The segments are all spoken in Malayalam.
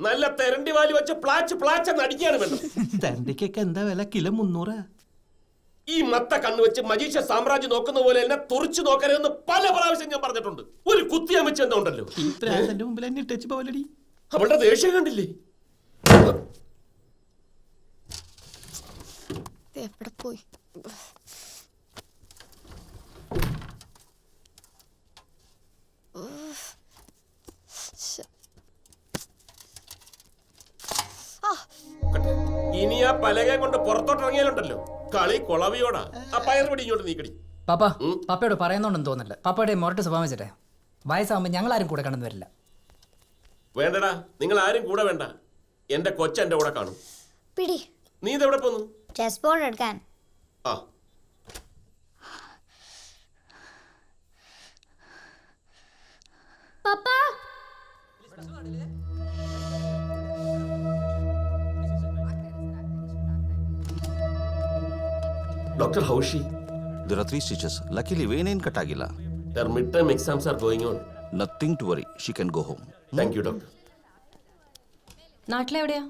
നല്ല തെരണ്ടി വാലി വെച്ച് പ്ലാച്ച് പ്ലാച്ച് അടിക്കാണ് വേണ്ടത്. തെരണ്ടിക്കൊക്കെ എന്താ വില? കിലോ 300. ഈ മത്ത കണ്ണു വെച്ച് മജീഷ സാമ്രാജ്യം നോക്കുന്ന പോലെ എന്നെ തുറച്ചു നോക്കരുതെന്ന് പല പ്രാവശ്യം ഞാൻ പറഞ്ഞിട്ടുണ്ട്. ഒരു കുത്തിയാൻ വെച്ച് എന്താ ഉണ്ടല്ലോ, ഇത്ര മുമ്പിൽ എന്നെ ഇട്ടേച്ച് പോവലടി. അവളുടെ ദേഷ്യം കണ്ടില്ലേ? എവിടെ പോയി? ഇനി ആ പലകെ കൊണ്ട് പുറത്തോട്ട് ഇറങ്ങിയാലുണ്ടല്ലോ കളി കൊളവിയോടാ. ആ പയറുപടി ഇങ്ങോട്ട് നീക്കടി. പാപ്പ പപ്പയോട് പറയുന്നോണ്ടെന്ന് തോന്നില്ല. പപ്പയുടെ മുരട്ട് സ്വഭാവം വെച്ചിട്ടെ വയസ്സാകുമ്പോൾ ഞങ്ങൾ ആരും കൂടെ കടന്നു വരില്ല. വേണ്ടടാ, നിങ്ങൾ ആരും കൂടെ വേണ്ട. എന്റെ കൊച്ചെന്റെ കൂടെ കാണും. പിടി. നീ ഇതെവിടെ പോന്നു? ചെസ് ബോർഡ് എടുക്കാൻ. ആ പപ്പ Dr. Haushi. There are 3 stitches. Luckily, vein ain't cut agila. Their midterm exams are going on. Nothing to worry. She can go home. Thank you, doctor. നാട്ടിലെവിടെയാ?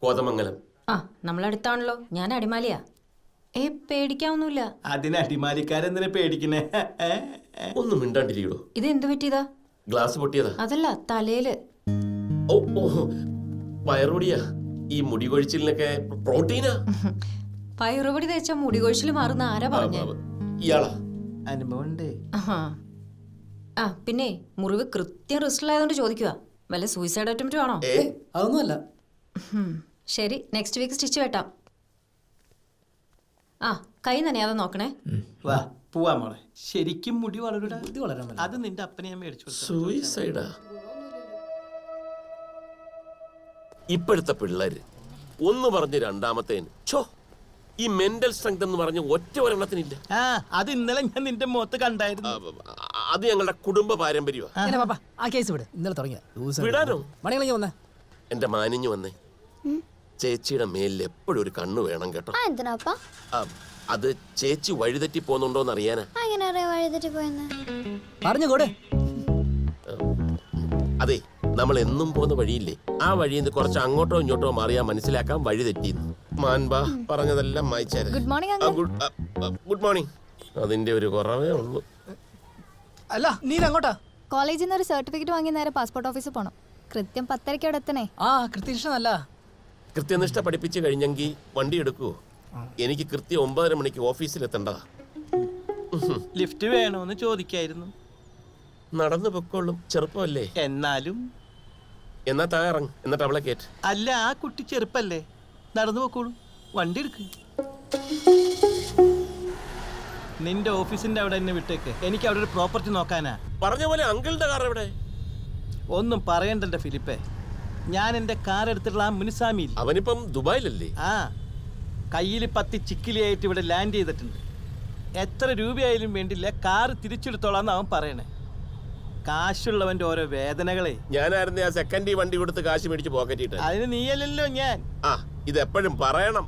Kothamangalam. ആ, നമ്മളടുത്താണല്ലോ. ഞാൻ അടിമാലിയാ. പേടിക്കാവൊന്നുമില്ല. അതിന് അടിമാലിക്കാരെന്തിനെ പേടിക്കണേ? ഒന്നും മിണ്ടാണ്ടിരിക്കടോ. ഇത് എന്ത് പറ്റിയതാ? ഗ്ലാസ് പൊട്ടിയതാ. അതല്ല, തലയില്. ഓ പയറുപടിയാ. ഈ മുടി കൊഴിച്ചിലിനൊക്കെ പ്രോട്ടീനാ. പയറുപടി തേച്ച മുടി കൊഴിച്ചിൽ മാറുന്ന ആരാ പറഞ്ഞേ? ഇയാളാ. അനുഭവമുണ്ട്. ആ പിന്നെ മുറിവ് കൃത്യം റിസ്റ്റിലായതുകൊണ്ട് ചോദിക്കുക. വല്ല സൂയിസൈഡ് അറ്റംപ്റ്റ് ആണോ? അതൊന്നുമല്ല. ശരി, നെക്സ്റ്റ് വീക്ക് സ്റ്റിച്ച് വെട്ടാം. ആ, കൈ നനയാതെ നോക്കണേ. വാ പോവാ മോളെ. ശരിക്കും മുടി വളരൂടാ. ഇത് വളരാൻ അത് നിന്റെ അപ്പനെ ഞാൻ മേടിച്ചു. സൂയിസൈഡാ. ഇപ്പോഴത്തെ പിള്ളേര് ഒന്ന് പറഞ്ഞ് രണ്ടാമത്തേന് ഛോ, ഈ മെന്റൽ സ്ട്രെങ്ത് എന്ന് പറഞ്ഞ ഒറ്റ ഒരെണ്ണത്തിനില്ല. അത് ഇന്നലെ ഞാൻ നിന്റെ മുഖത്ത് കണ്ടായിരുന്നു. അത് ഞങ്ങളുടെ കുടുംബ പാരമ്പര്യമാണ്. പാപ്പ ആ കേസ് വിട്. ഇന്നലെ തുടങ്ങിയ വിടാനോ? മണികളി വന്നേ. എന്റെ മാനിഞ്ഞു വന്നേ. ചേച്ചിയുടെ മേലിൽ എപ്പോഴും ഒരു കണ്ണു വേണം കേട്ടോ. എന്തിനാപ്പാ? അത് ചേച്ചി വഴിതെറ്റി പോന്നുണ്ടോന്ന് അറിയാനാ. അങ്ങനെ അറിയാം വഴിതെറ്റി പോയെന്ന്. പറഞ്ഞു കൂടെ. അതെ, നമ്മൾ എന്നും പോകുന്ന വഴിയില്ലേ, ആ വഴിയിൽ നിന്ന് കുറച്ച് അങ്ങോട്ടോ ഇങ്ങോട്ടോ മാറിയാ മനസ്സിലാക്കാൻ വഴി തെറ്റിന്ന്. മാൻബാ പറഞ്ഞതെല്ലാം വായിച്ചായിരുന്നു. Good morning. Good morning. അതിന്റെ ഒരു കുറവേ ഉള്ളൂ. അല്ല നീ അങ്ങോട്ടാ? കോളേജിൽ നിന്ന് ഒരു സർട്ടിഫിക്കറ്റ് വാങ്ങി നേരെ പാസ്പോർട്ട് ഓഫീസിൽ പോണം. കൃത്യം 10:30 അവിടെ എത്തണേ. ആ കൃത്യനിഷ്ഠ. കൃത്യനിഷ്ഠ പഠിപ്പിച്ച് കഴിഞ്ഞെങ്കിൽ വണ്ടി എടുക്കുവോ? എനിക്ക് കൃത്യം 9:30 മണിക്ക് ഓഫീസിൽ എത്തേണ്ടതാ. ലിഫ്റ്റ് വേണോന്ന് ചോദിക്കായിരുന്നു. നടന്നു പൊക്കോളും, ചെറുപ്പമല്ലേ. എന്നാലും എന്നാ താറങ്ങ്, എന്നിട്ട് അവളെ കേറ്റ്. അല്ല, ആ കുട്ടി ചെറുപ്പല്ലേ, നടന്നു പോക്കോളൂ. വണ്ടി എടുക്ക്. നിന്റെ ഓഫീസിന്റെ അവിടെ എന്നെ വിട്ടേക്ക്. എനിക്ക് അവിടെ ഒരു പ്രോപ്പർട്ടി നോക്കാനാ. പറഞ്ഞ പോലെ അങ്കിളുടെ കാർ എവിടെ? ഒന്നും പറയണ്ടല്ലോ ഫിലിപ്പേ. ഞാൻ എന്റെ കാർ എടുത്തിട്ടുള്ള ആ മുനിസാമിയിൽ. അവനിപ്പം ദുബായിലല്ലേ? ആ, കയ്യിൽ 10 ചിക്കിലിയായിട്ട് ഇവിടെ ലാൻഡ് ചെയ്തിട്ടുണ്ട്. എത്ര രൂപയായാലും വേണ്ടില്ല, കാർ തിരിച്ചെടുത്തോളാന്ന് അവൻ പറയണേ. കാശുള്ളവന്റെ ഓരോ വേദനകളെ. ഞാനായിരുന്നു ആ സെക്കൻഡ് വണ്ടി കൊടുത്ത് കാശ് മേടിച്ച് പോക്കറ്റിട്ട്. അതിന് നീയല്ലല്ലോ ഞാൻ. ആ, ഇത് എപ്പോഴും പറയണം.